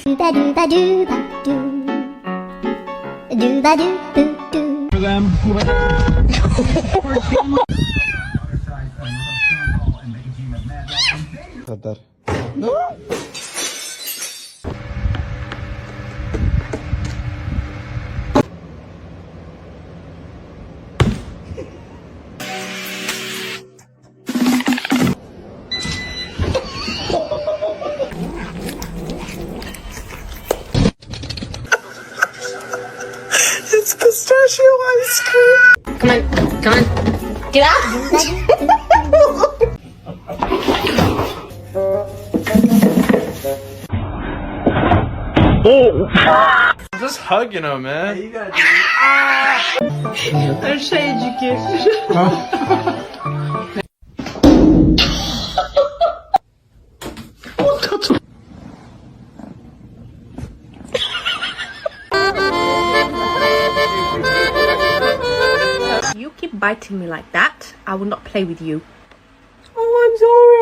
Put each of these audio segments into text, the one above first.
Dooba dooba dooba doo. Dooba doo doo doo. kadar. It's pistachio ice cream. Come on, come on. Get out! Oh! I'm just hugging him, man. You gotta do it. I'm shade you kid. You keep biting me like that, I will not play with you. Oh, I'm sorry.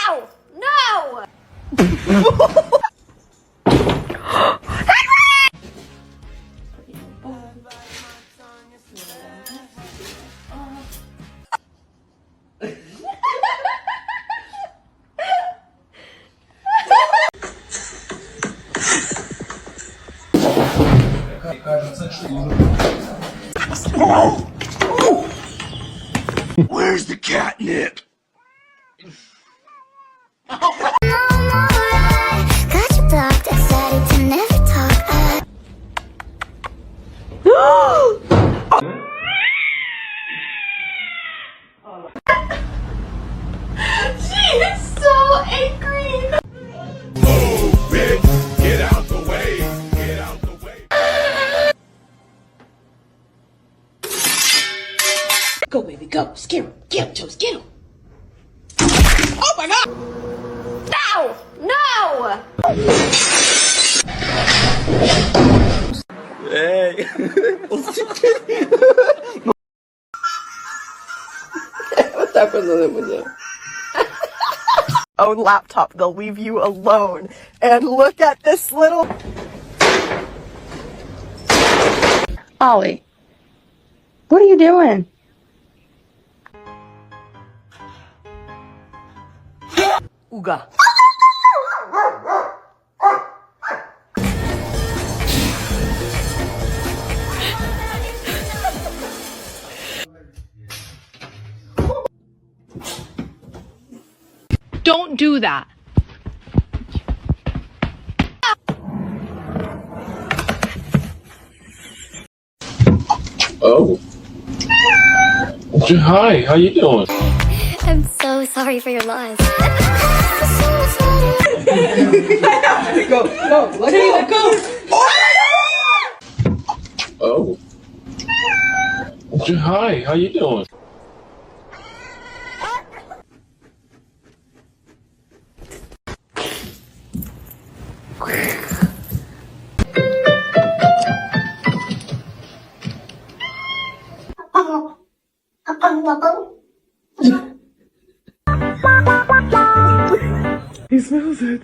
Ow! No! Where's the catnip? Got you blocked, excited to never talk. She is so angry! Move, bitch! Get out the way! Get out the way! Go, baby, go. Scare him. Get him, Toast. Get him. Oh, my God. No! No! Hey! Own laptop, they'll leave you alone. And look at this little. Ollie, what are you doing? Ooga. Don't do that. Oh. Hi, how you doing? I'm so sorry for your loss. Oh. Hi, how you doing? He smells it.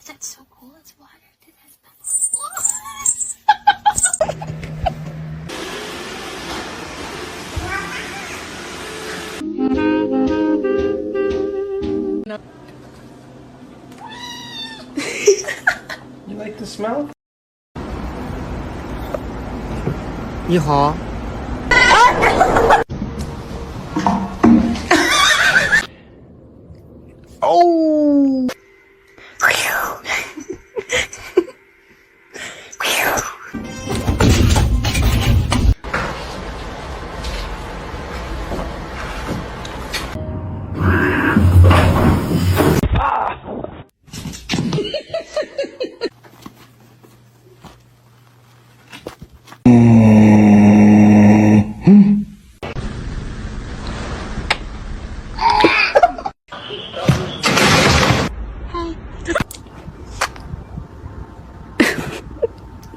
That's so cool. It's water. You like the smell? 你好。Oh!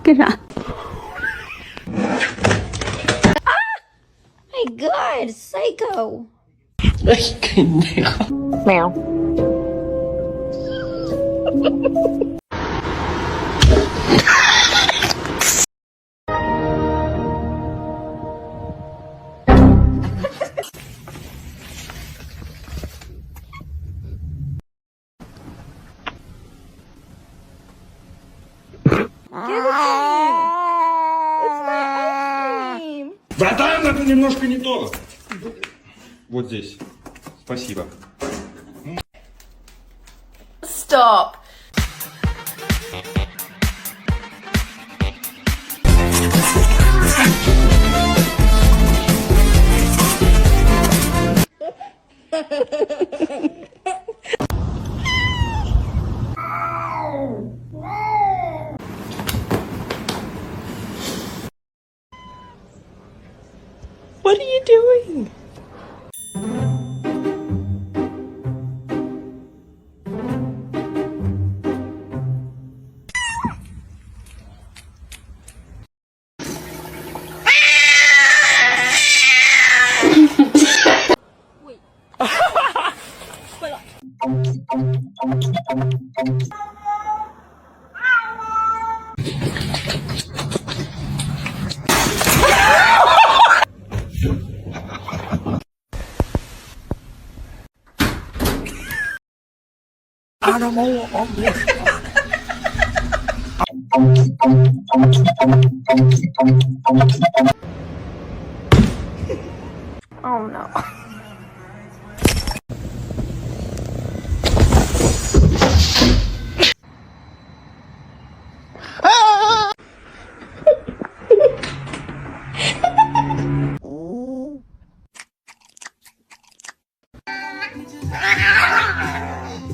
干啥？ My God, psycho. Meow. Братан, это немножко не то. Вот здесь. Спасибо. Stop. What are you doing? Oh no.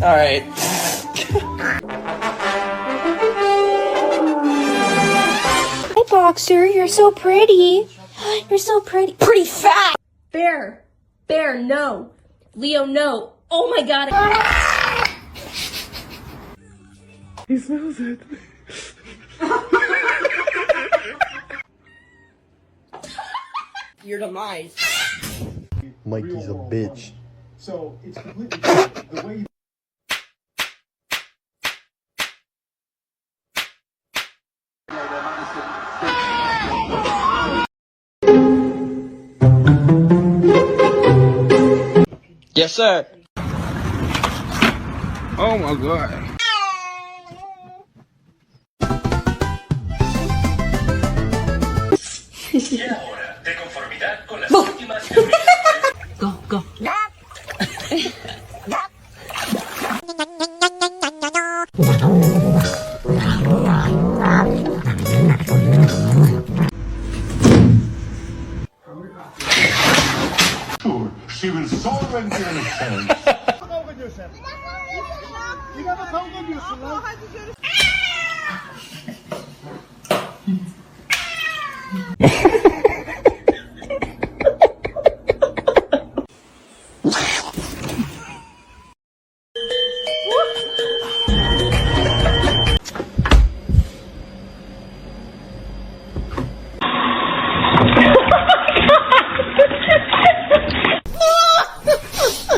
All right. Hi, Boxer. You're so pretty. You're so pretty. Pretty fat. Bear. Bear, no. Leo, no. Oh my god. He smells it. Your demise. Mikey's a bitch. So it's completely different. The way Yes, sir. Oh my God. Go, go. She will solve and understand.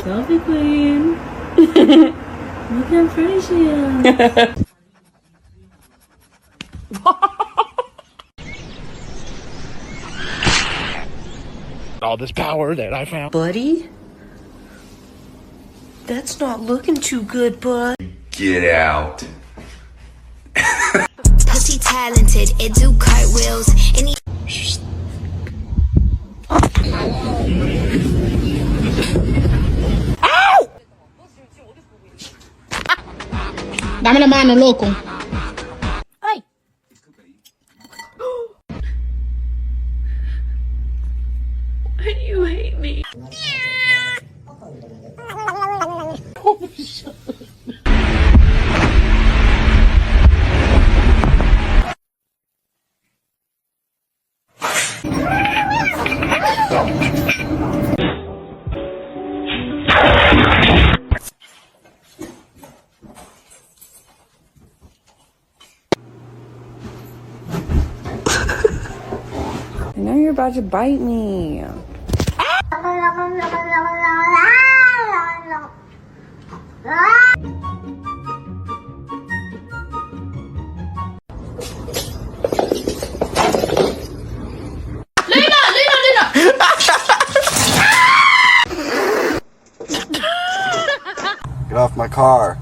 Selfie queen. Look how pretty she is. All this power that I found. Buddy? That's not looking too good, bud. Get out. Pussy talented. It do cartwheels. And he Dame la mano, loco. Ay. Why do you hate me? I know you're about to bite me. Get off my car.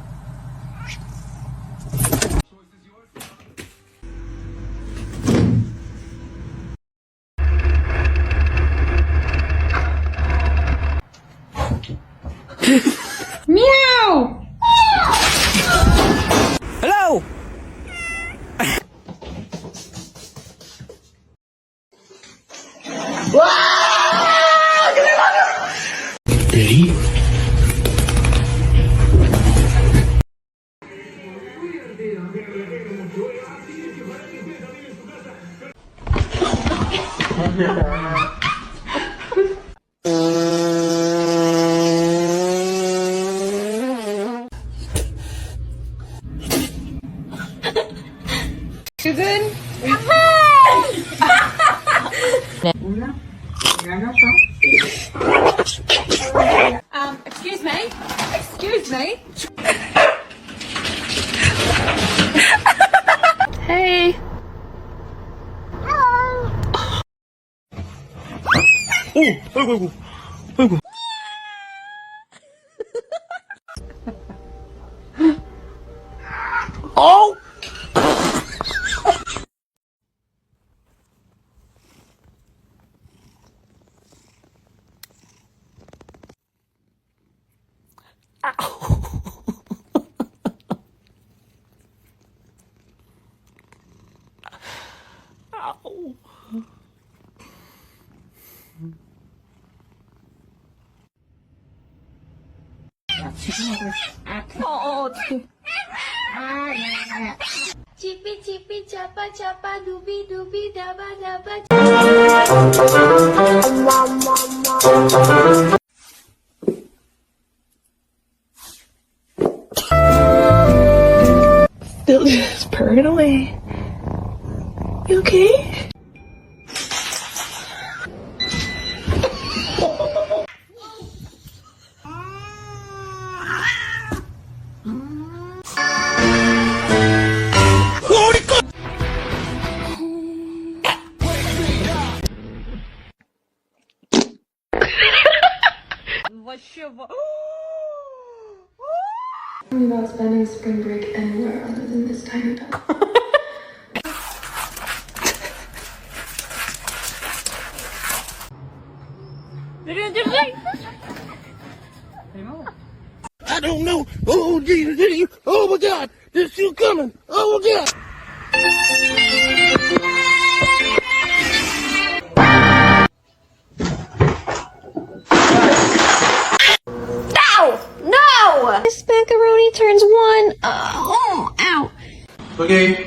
Meow! Hello! Ready? You good? Excuse me? Excuse me? Hey. Oh! Chippy chippy chapa chapa dooby dooby daba daba. Still just purring away. You okay? I'm about spending spring break anywhere other than this tiny pet. I don't know. Oh, Jesus. Oh, my God. There's you coming. Oh, my God. No! This macaroni turns one. Oh, ow. Okay.